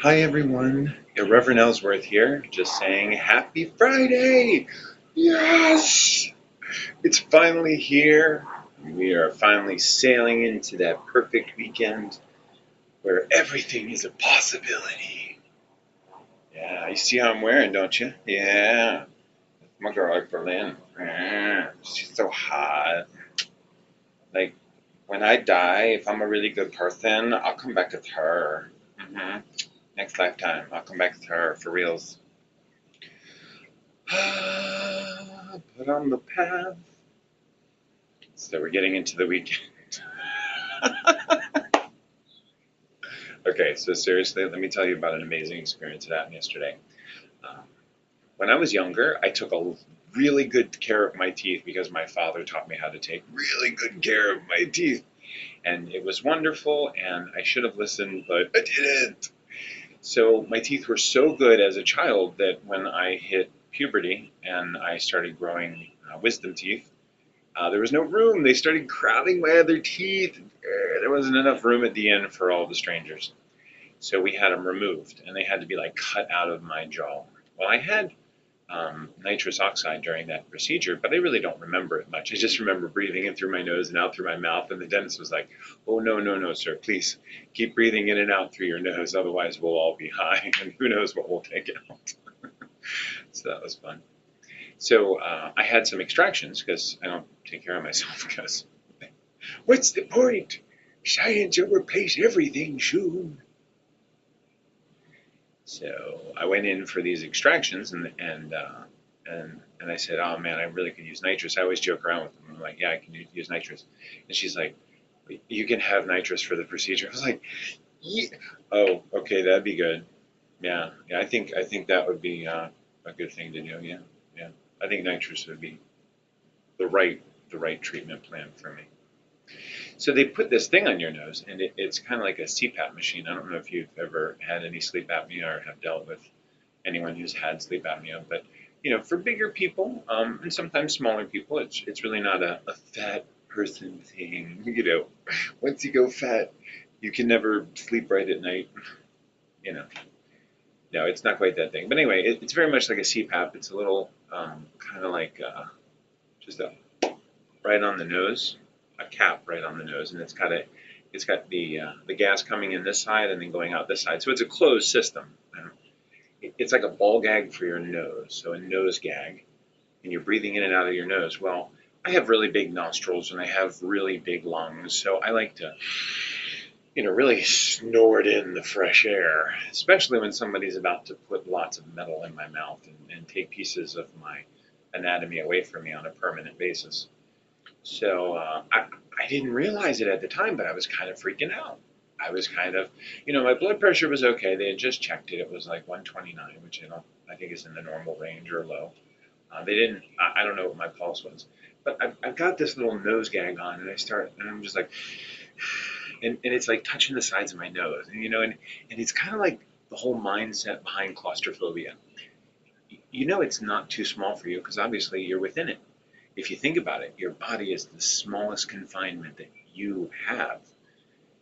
Hi everyone, Irreverent Ellsworth here, just saying happy Friday! Yes! It's finally here. We are finally sailing into that perfect weekend where everything is a possibility. Yeah, you see how I'm wearing, don't you? Yeah, my girl like Berlin. Yeah, she's so hot. Like, when I die, if I'm a really good person, I'll come back as her. Next lifetime, I'll come back as her, for reals. Put on the path. So we're getting into the weekend. Okay, so seriously, let me tell you about an amazing experience that happened yesterday. Um, when I was younger, I took a really good care of my teeth because my father taught me how to take really good care of my teeth. And it was wonderful, and I should have listened, but I didn't. So my teeth were so good as a child that when I hit puberty and I started growing wisdom teeth, there was no room. They started crowding my other teeth. There wasn't enough room at the end for all the strangers. So we had them removed, and they had to be like cut out of my jaw. Well, I had nitrous oxide during that procedure, but I really don't remember it much. I just remember breathing in through my nose and out through my mouth, and the dentist was like, "Oh, no, no, no, sir, please keep breathing in and out through your nose, otherwise we'll all be high, and who knows what we'll take out." So that was fun. So I had some extractions because I don't take care of myself because what's the point? Science will replace everything soon. So I went in for these extractions and I said, "Oh man, I really could use nitrous." I always joke around with them. I'm like, "Yeah, I can use nitrous," and she's like, "You can have nitrous for the procedure." I was like, "Yeah. Oh, okay, that'd be good. Yeah, yeah. I think that would be a good thing to do. Yeah, yeah. I think nitrous would be the right the right treatment plan for me." So they put this thing on your nose, and it's kind of like a CPAP machine. I don't know if you've ever had any sleep apnea or have dealt with anyone who's had sleep apnea, but for bigger people and sometimes smaller people, it's really not a fat person thing. Once you go fat, you can never sleep right at night. You know, no, it's not quite that thing. But anyway, it's very much like a CPAP. It's a little kind of like just right on the nose, a cap right on the nose, and it's got the gas coming in this side and then going out this side. So it's a closed system. It's like a ball gag for your nose, so a nose gag, and you're breathing in and out of your nose. Well, I have really big nostrils and I have really big lungs, so I like to, really snort in the fresh air, especially when somebody's about to put lots of metal in my mouth and take pieces of my anatomy away from me on a permanent basis. So I didn't realize it at the time, but I was kind of freaking out. I was kind of, my blood pressure was okay. They had just checked it. It was like 129, which I think is in the normal range or low. They didn't. I don't know what my pulse was, but I've got this little nose gag on, and I'm just like, and it's like touching the sides of my nose, and it's kind of like the whole mindset behind claustrophobia. It's not too small for you because obviously you're within it. If you think about it, your body is the smallest confinement that you have.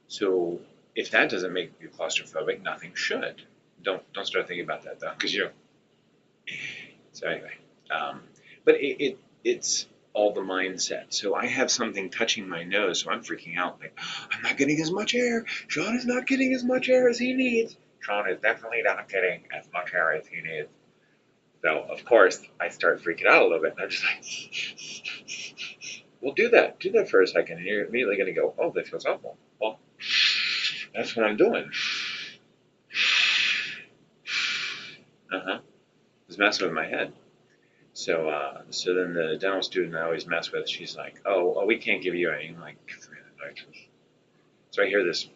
So if that doesn't make you claustrophobic, nothing should. Don't start thinking about that though, because. So anyway, um, but it's all the mindset. So I have something touching my nose, so I'm freaking out. Like, I'm not getting as much air. Sean is not getting as much air as he needs. Sean is definitely not getting as much air as he needs. So of course I start freaking out a little bit, and I'm just like, "Well, do that for a second," and you're immediately going to go, "Oh, that feels awful." Well, that's what I'm doing. It's messing with my head. So then the dental student I always mess with, she's like, "Oh, we can't give you any." I'm like, nitrous. So I hear this,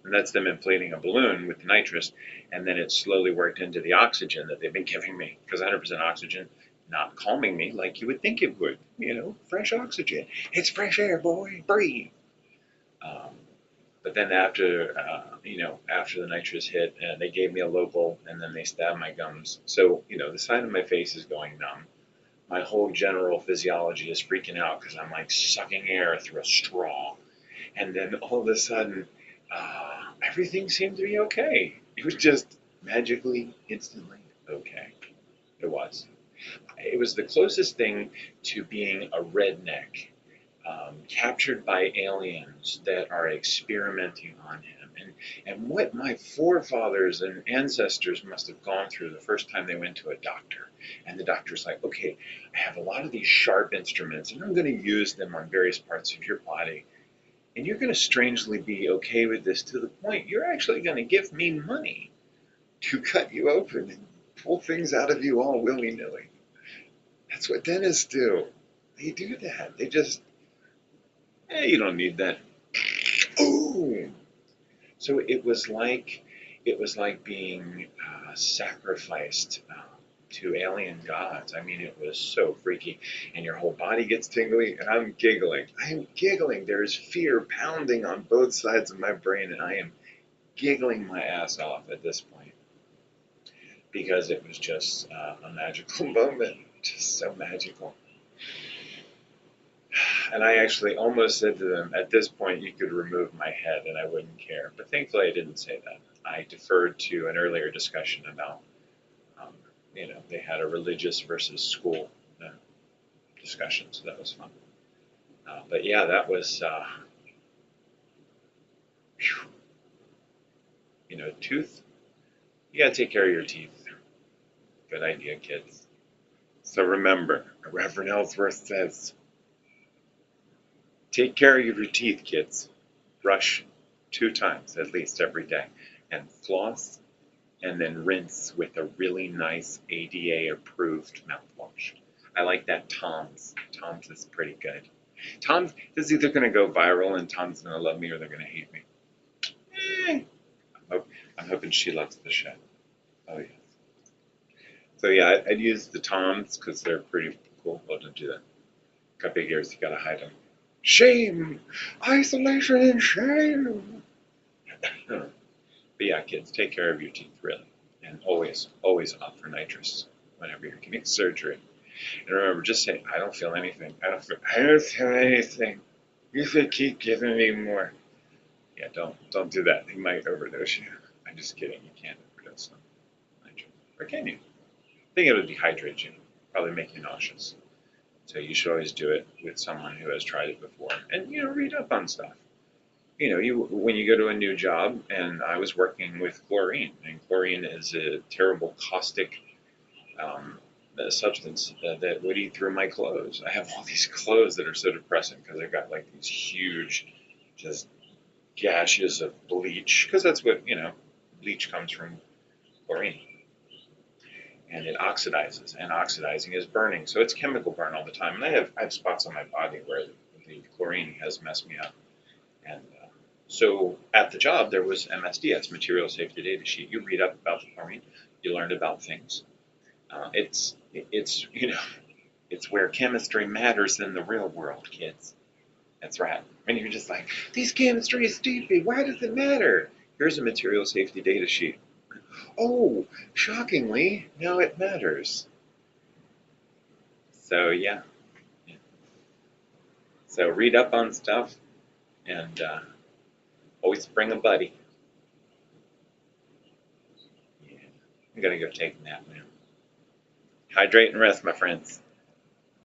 and that's them inflating a balloon with the nitrous, and then it slowly worked into the oxygen that they've been giving me, because 100% oxygen, not calming me like you would think it would. Fresh oxygen. It's fresh air, boy. Breathe. Um, but then after the nitrous hit, they gave me a local, and then they stabbed my gums. So the side of my face is going numb. My whole general physiology is freaking out because I'm like sucking air through a straw. And then all of a sudden, I everything seemed to be okay. It was just magically, instantly okay. It was. It was the closest thing to being a redneck, captured by aliens that are experimenting on him. And what my forefathers and ancestors must have gone through the first time they went to a doctor. And the doctor's like, okay, I have a lot of these sharp instruments, and I'm going to use them on various parts of your body. And you're going to strangely be okay with this to the point you're actually going to give me money to cut you open and pull things out of you all willy nilly. That's what dentists do. They do that. They just, you don't need that. Ooh. So it was like being sacrificed to alien gods. I mean, it was so freaky, and your whole body gets tingly, and I'm giggling. I am giggling. There is fear pounding on both sides of my brain, and I am giggling my ass off at this point because it was just a magical moment, just so magical. And I actually almost said to them, at this point, you could remove my head and I wouldn't care. But thankfully, I didn't say that. I deferred to an earlier discussion about, um, they had a religious versus school discussion, so that was fun. But yeah, that was, tooth. You gotta take care of your teeth. Good idea, kids. So remember, Reverend Ellsworth says, take care of your teeth, kids. Brush 2 times at least every day, and floss, and then rinse with a really nice ADA approved mouthwash. I like that Tom's. Tom's is pretty good. Tom's is either going to go viral and Tom's going to love me or they're going to hate me. Eh, I'm hoping she loves the show. Oh, yeah. So, yeah, I'd use the Tom's because they're pretty cool. Well, don't do that. Got big ears, you got to hide them. Shame! Isolation and shame! But yeah, kids, take care of your teeth, really. And always, always opt for nitrous whenever you're getting surgery. And remember, just say, I don't feel anything. I don't feel anything. You should keep giving me more. Yeah, don't do that. He might overdose you. I'm just kidding. You can't overdose on nitrous. Or can you? I think it would dehydrate you. Probably make you nauseous. So you should always do it with someone who has tried it before. And, read up on stuff. When you go to a new job, and I was working with chlorine, and chlorine is a terrible caustic substance that would eat through my clothes. I have all these clothes that are so depressing because I've got like these huge, just gashes of bleach, because that's what, bleach comes from chlorine. And it oxidizes, and oxidizing is burning, so it's chemical burn all the time. And I have spots on my body where the chlorine has messed me up. And so at the job, there was MSDS, Material Safety Data Sheet. You read up about the chlorine, you learned about things. It's it's where chemistry matters in the real world, kids. That's right. And you're just like, this chemistry is stupid. Why does it matter? Here's a Material Safety Data Sheet. Oh, shockingly, now it matters. So yeah. So read up on stuff, and always bring a buddy. Yeah. I'm gonna go take a nap now. Hydrate and rest, my friends.